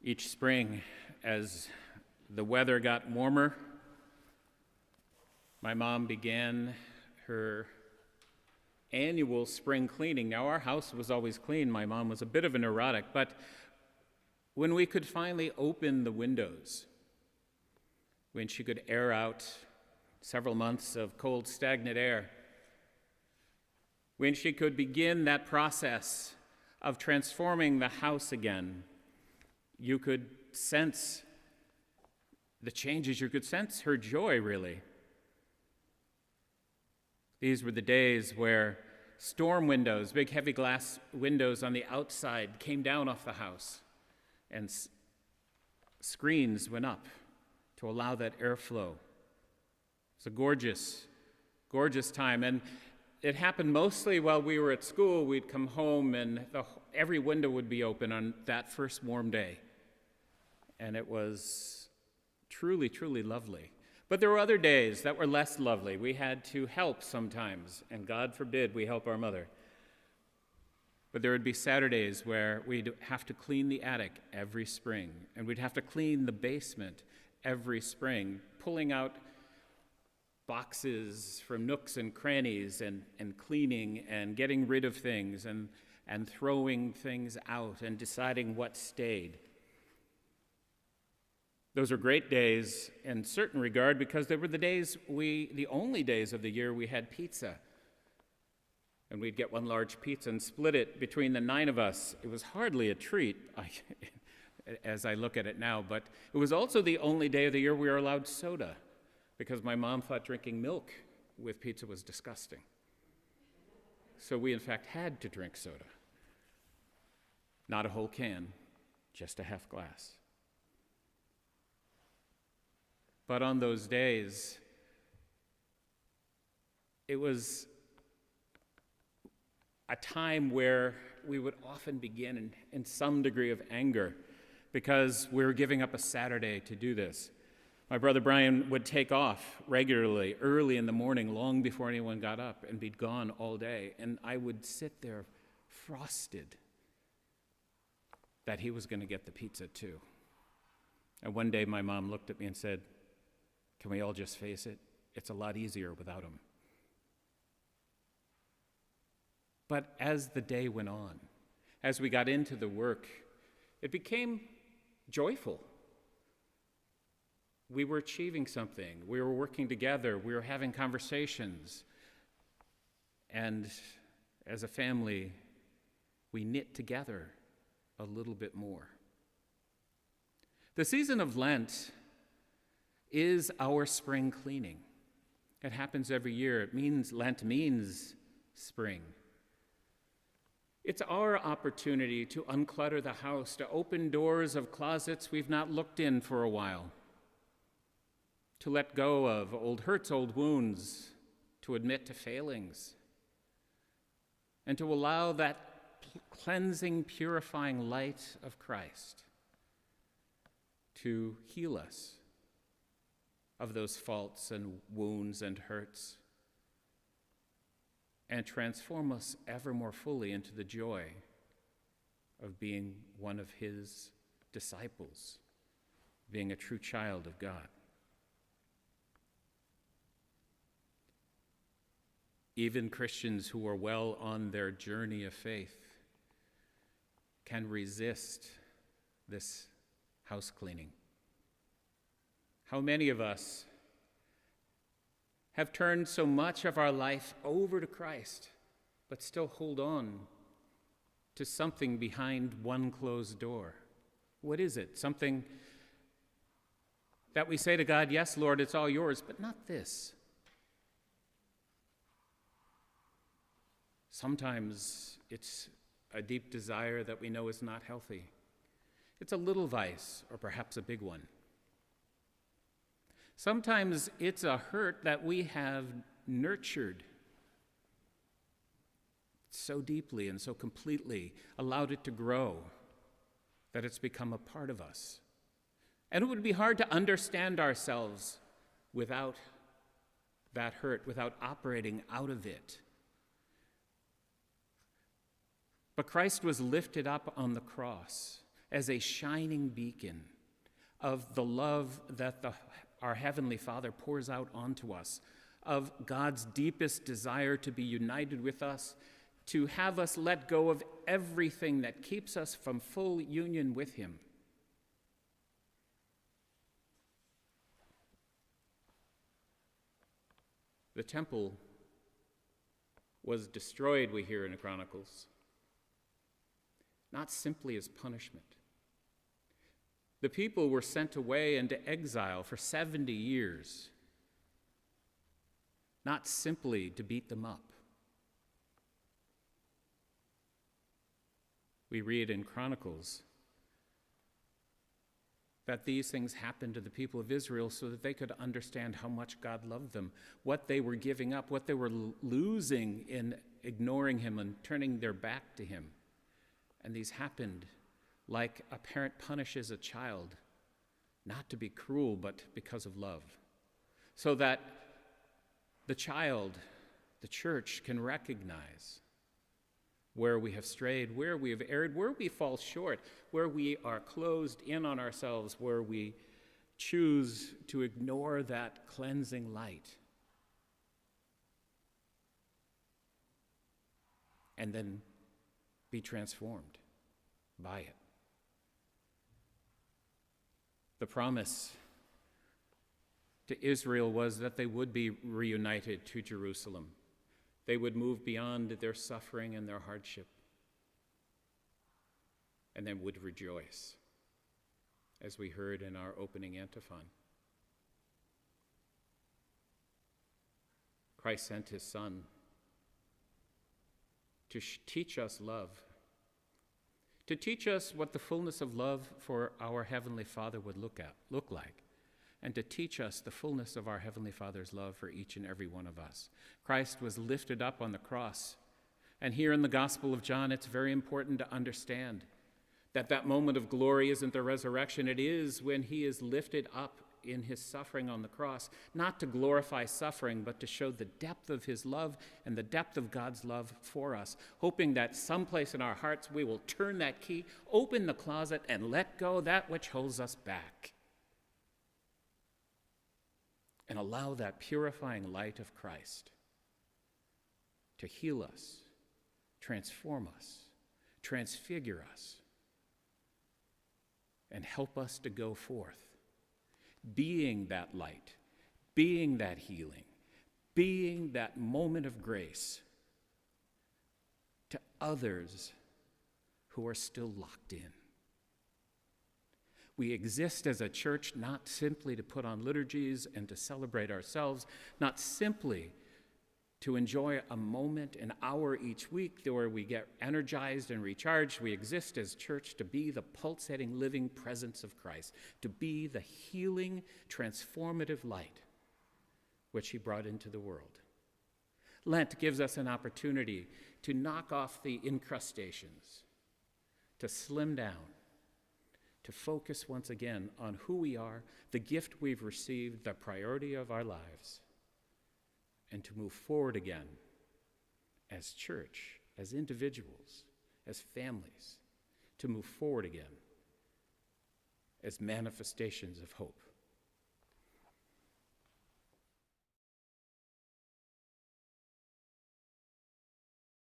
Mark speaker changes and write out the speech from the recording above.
Speaker 1: Each spring, as the weather got warmer, my mom began her annual spring cleaning. Now, our house was always clean. My mom was a bit of a neurotic, but when we could finally open the windows, when she could air out several months of cold, stagnant air, when she could begin that process of transforming the house again, you could sense the changes. You could sense her joy, really. These were the days where storm windows, big heavy glass windows on the outside, came down off the house, and screens went up to allow that airflow. It's a gorgeous, gorgeous time. And it happened mostly while we were at school. We'd come home and every window would be open on that first warm day. And it was truly, truly lovely. But there were other days that were less lovely. We had to help sometimes, and God forbid we help our mother. But there would be Saturdays where we'd have to clean the attic every spring, and we'd have to clean the basement every spring, pulling out boxes from nooks and crannies and cleaning and getting rid of things and throwing things out and deciding what stayed. Those were great days in certain regard because they were the only days of the year we had pizza. And we'd get one large pizza and split it between the 9 of us. It was hardly a treat, as I look at it now, but it was also the only day of the year we were allowed soda because my mom thought drinking milk with pizza was disgusting. So we, in fact, had to drink soda. Not a whole can, just a half glass. But on those days, it was a time where we would often begin in some degree of anger because we were giving up a Saturday to do this. My brother Brian would take off regularly, early in the morning, long before anyone got up, and be gone all day. And I would sit there frosted that he was going to get the pizza too. And one day my mom looked at me and said, "Can we all just face it? It's a lot easier without him." But as the day went on, as we got into the work, it became joyful. We were achieving something. We were working together. We were having conversations. And as a family, we knit together a little bit more. The season of Lent is our spring cleaning. It happens every year. Lent means spring. It's our opportunity to unclutter the house, to open doors of closets we've not looked in for a while, to let go of old hurts, old wounds, to admit to failings, and to allow that cleansing, purifying light of Christ to heal us of those faults and wounds and hurts, and transform us ever more fully into the joy of being one of his disciples, being a true child of God. Even Christians who are well on their journey of faith can resist this house cleaning. How many of us have turned so much of our life over to Christ, but still hold on to something behind one closed door? What is it? Something that we say to God, "Yes, Lord, it's all yours, but not this." Sometimes it's a deep desire that we know is not healthy. It's a little vice, or perhaps a big one. Sometimes it's a hurt that we have nurtured so deeply and so completely, allowed it to grow, that it's become a part of us. And it would be hard to understand ourselves without that hurt, without operating out of it. But Christ was lifted up on the cross as a shining beacon of the love that our Heavenly Father pours out onto us, of God's deepest desire to be united with us, to have us let go of everything that keeps us from full union with Him. The temple was destroyed, we hear in the Chronicles, not simply as punishment. The people were sent away into exile for 70 years, not simply to beat them up. We read in Chronicles that these things happened to the people of Israel so that they could understand how much God loved them, what they were giving up, what they were losing in ignoring Him and turning their back to Him. And these happened like a parent punishes a child, not to be cruel, but because of love, so that the child, the church, can recognize where we have strayed, where we have erred, where we fall short, where we are closed in on ourselves, where we choose to ignore that cleansing light. And then be transformed by it. The promise to Israel was that they would be reunited to Jerusalem. They would move beyond their suffering and their hardship, and then would rejoice, as we heard in our opening antiphon. Christ sent His Son to teach us love, to teach us what the fullness of love for our Heavenly Father would look like, and to teach us the fullness of our Heavenly Father's love for each and every one of us. Christ was lifted up on the cross, and here in the Gospel of John, it's very important to understand that that moment of glory isn't the resurrection. It is when He is lifted up in His suffering on the cross, not to glorify suffering, but to show the depth of His love and the depth of God's love for us, hoping that someplace in our hearts we will turn that key, open the closet, and let go that which holds us back, and allow that purifying light of Christ to heal us, transform us, transfigure us, and help us to go forth, being that light, being that healing, being that moment of grace to others who are still locked in. We exist as a church not simply to put on liturgies and to celebrate ourselves, not simply to enjoy a moment, an hour each week where we get energized and recharged. We exist as church to be the pulsating, living presence of Christ, to be the healing, transformative light which He brought into the world. Lent gives us an opportunity to knock off the incrustations, to slim down, to focus once again on who we are, the gift we've received, the priority of our lives, and to move forward again as church, as individuals, as families, to move forward again as manifestations of hope.